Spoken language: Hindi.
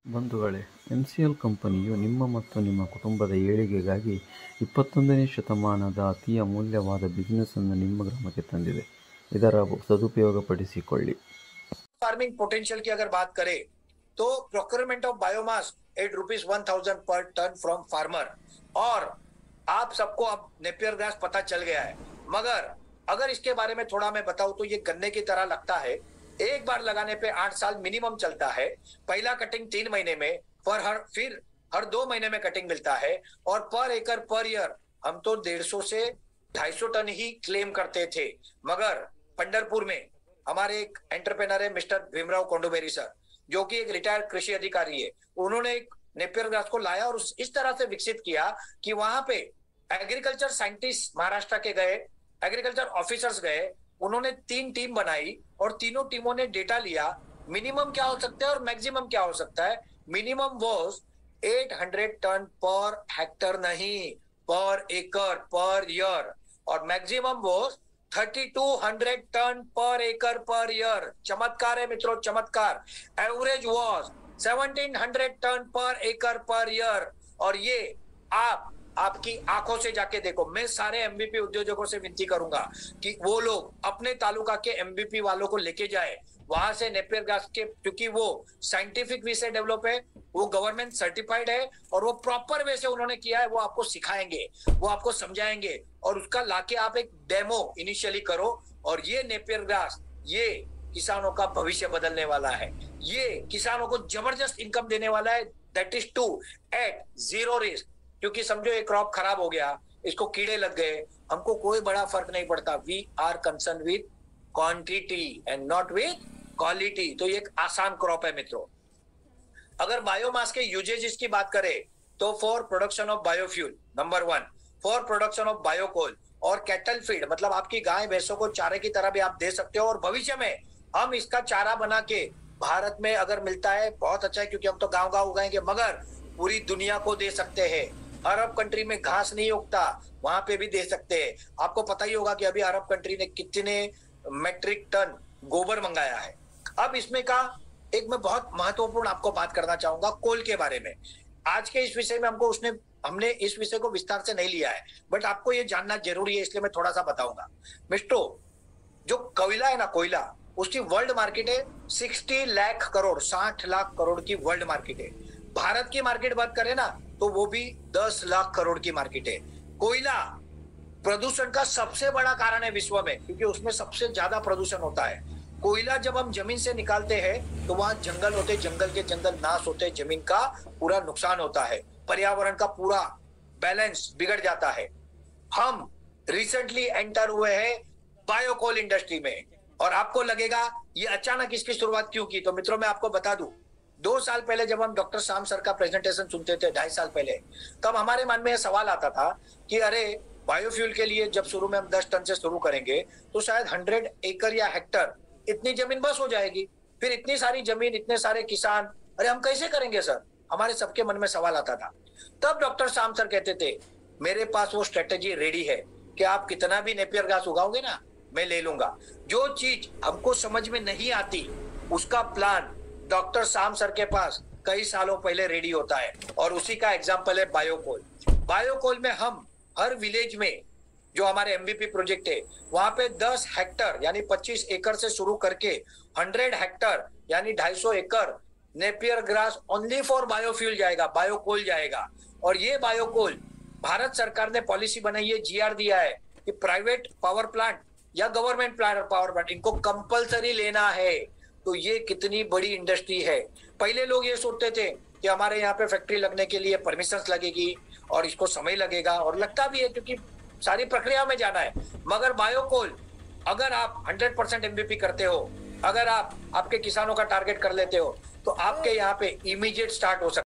ಬಂಧುಗಳೇ, ಎನ್‌ಸಿಎಲ್ ಕಂಪನಿಯು ನಿಮ್ಮ ಮತ್ತು ನಿಮ್ಮ ಕುಟುಂಬದ ಏಳಿಗೆಗಾಗಿ 21ನೇ ಶತಮಾನದ ಅತಿ ಅಮೂಲ್ಯವಾದ ಬಿಸಿನೆಸ್ ಅನ್ನು ನಿಮ್ಮ ಗ್ರಾಮಕ್ಕೆ ತಂದಿದೆ. ಇದರ ಸದುಪಯೋಗಪಡಿಸಿಕೊಳ್ಳಿ. फार्मिंग पोटेंशियल की अगर बात करें तो प्रोक्योरमेंट ऑफ बायोमास एट ₹1,000 पर टन फ्रॉम फार्मर, और आप सबको अब नेपियर ग्रास पता चल गया है। मगर अगर इसके बारे में थोड़ा मैं बताऊं तो ये गन्ने की तरह लगता है। एक बार लगाने पे 8 साल मिनिमम चलता है। पहला कटिंग 3 महीने में, फिर हर 2 महीने में कटिंग मिलता है, और पर एकड़ पर ईयर हम तो 150 से 250 टन ही क्लेम करते थे। मगर पंढरपुर में हमारे एक एंटरप्रेनर है मिस्टर भीमराव कोंडुबेरी सर, जो कि एक रिटायर्ड कृषि अधिकारी है। उन्होंने एक नेपियर ग्रास को लाया और इस तरह से विकसित किया कि वहां पे एग्रीकल्चर साइंटिस्ट महाराष्ट्र के गए, एग्रीकल्चर ऑफिसर्स गए, उन्होंने 3 टीम बनाई और तीनों टीमों ने डेटा लिया मिनिमम क्या हो सकता है और मैक्सिमम क्या हो सकता है। Minimum was 800 ton per hectare, नहीं पर एकड़ पर ईयर, और मैक्सिमम वॉज 3200 टन पर एकड़ पर ईयर। चमत्कार है मित्रों, चमत्कार। एवरेज वॉज 1700 टन पर एकड़ पर ईयर। और ये आपकी आंखों से जाके देखो। मैं सारे एमबीपी उद्योजकों से विनती करूंगा कि वो लोग अपने तालुका के एमबीपी वालों को लेके जाए वहां से नेपियर ग्रास के, क्योंकि वो साइंटिफिक वे से डेवलप है, वो गवर्नमेंट सर्टिफाइड है, और वो प्रॉपर वे से उन्होंने किया है। वो आपको सिखाएंगे, वो आपको समझाएंगे, और उसका लाके आप एक डेमो इनिशियली करो। और ये नेपियर ग्रास, ये किसानों का भविष्य बदलने वाला है। ये किसानों को जबरदस्त इनकम देने वाला है। That is to at zero risk. क्योंकि समझो एक क्रॉप खराब हो गया, इसको कीड़े लग गए, हमको कोई बड़ा फर्क नहीं पड़ता। We are concern with quantity and not with quality. तो ये एक आसान क्रॉप है मित्रों। अगर बायोमास के यूजेजेस की बात करें तो for production of biofuel number 1, for production of biocoal और कैटल फीड, मतलब आपकी गाय भैंसों को चारे की तरह भी आप दे सकते हो। और भविष्य में हम इसका चारा बना के भारत में अगर मिलता है बहुत अच्छा है, क्योंकि हम तो गांव गांव उगाएंगे, मगर पूरी दुनिया को दे सकते हैं। अरब कंट्री में घास नहीं उगता, वहां पे भी दे सकते हैं। आपको पता ही होगा कि अभी अरब कंट्री ने कितने मेट्रिक टन गोबर मंगाया है। अब इसमें का एक मैं बहुत महत्वपूर्ण आपको बात करना चाहूंगा कोल के बारे में। आज के इस विषय में हमने इस विषय को विस्तार से नहीं लिया है, बट आपको ये जानना जरूरी है, इसलिए मैं थोड़ा सा बताऊंगा। मिस्टरों, जो कोयला है ना, कोयला, उसकी वर्ल्ड मार्केट है 60 लाख करोड़, 60 लाख करोड़ की वर्ल्ड मार्केट है। भारत की मार्केट बात करें ना तो वो भी 10 लाख करोड़ की मार्केट है। कोयला प्रदूषण का सबसे बड़ा कारण है विश्व में, क्योंकि उसमें सबसे ज्यादा प्रदूषण होता है। कोयला जब हम जमीन से निकालते हैं तो वहां जंगल होते, जंगल के जंगल नाश होते, जमीन का पूरा नुकसान होता है, पर्यावरण का पूरा बैलेंस बिगड़ जाता है। हम रिसेंटली एंटर हुए हैं बायोकोल इंडस्ट्री में, और आपको लगेगा ये अचानक इसकी शुरुआत क्यों की। तो मित्रों, मैं आपको बता दूं, 2 साल पहले जब हम डॉक्टर श्याम सर का प्रेजेंटेशन सुनते थे, 2.5 साल पहले, तब हमारे मन में यह सवाल आता था कि अरे बायोफ्यूल के लिए जब शुरू में हम 10 टन से शुरू करेंगे तो शायद 100 एकड़ या हेक्टर इतनी जमीन बस हो जाएगी। फिर इतनी सारी जमीन, इतने सारे किसान, अरे हम कैसे करेंगे सर, हमारे सबके मन में सवाल आता था। तब डॉक्टर श्याम सर कहते थे मेरे पास वो स्ट्रेटेजी रेडी है कि आप कितना भी नेपियर घास उगाओगे ना, मैं ले लूंगा। जो चीज हमको समझ में नहीं आती उसका प्लान डॉक्टर श्याम सर के पास कई सालों पहले रेडी होता है, और उसी का एग्जांपल है बायोकोल। बायोकोल में हम हर विलेज में, जो हमारे एमबीपी प्रोजेक्ट है, वहां पे 10 हेक्टर यानी 25 एकड़ से शुरू करके 100 हेक्टर यानी 250 एकड़ Napier grass only for biofuel जाएगा, बायोकोल जाएगा। और ये बायोकोल भारत सरकार ने पॉलिसी बनाई है, जीआर दिया है कि प्राइवेट पावर प्लांट या गवर्नमेंट पावर प्लांट इनको कंपलसरी लेना है। तो ये कितनी बड़ी इंडस्ट्री है। पहले लोग ये सोचते थे कि हमारे यहाँ पे फैक्ट्री लगने के लिए परमिशंस लगेगी और इसको समय लगेगा, और लगता भी है क्योंकि सारी प्रक्रिया में जाना है। मगर बायोकोल अगर आप 100% एमबीपी करते हो, अगर आप आपके किसानों का टारगेट कर लेते हो, तो आपके यहाँ पे इमीडिएट स्टार्ट हो सकता है।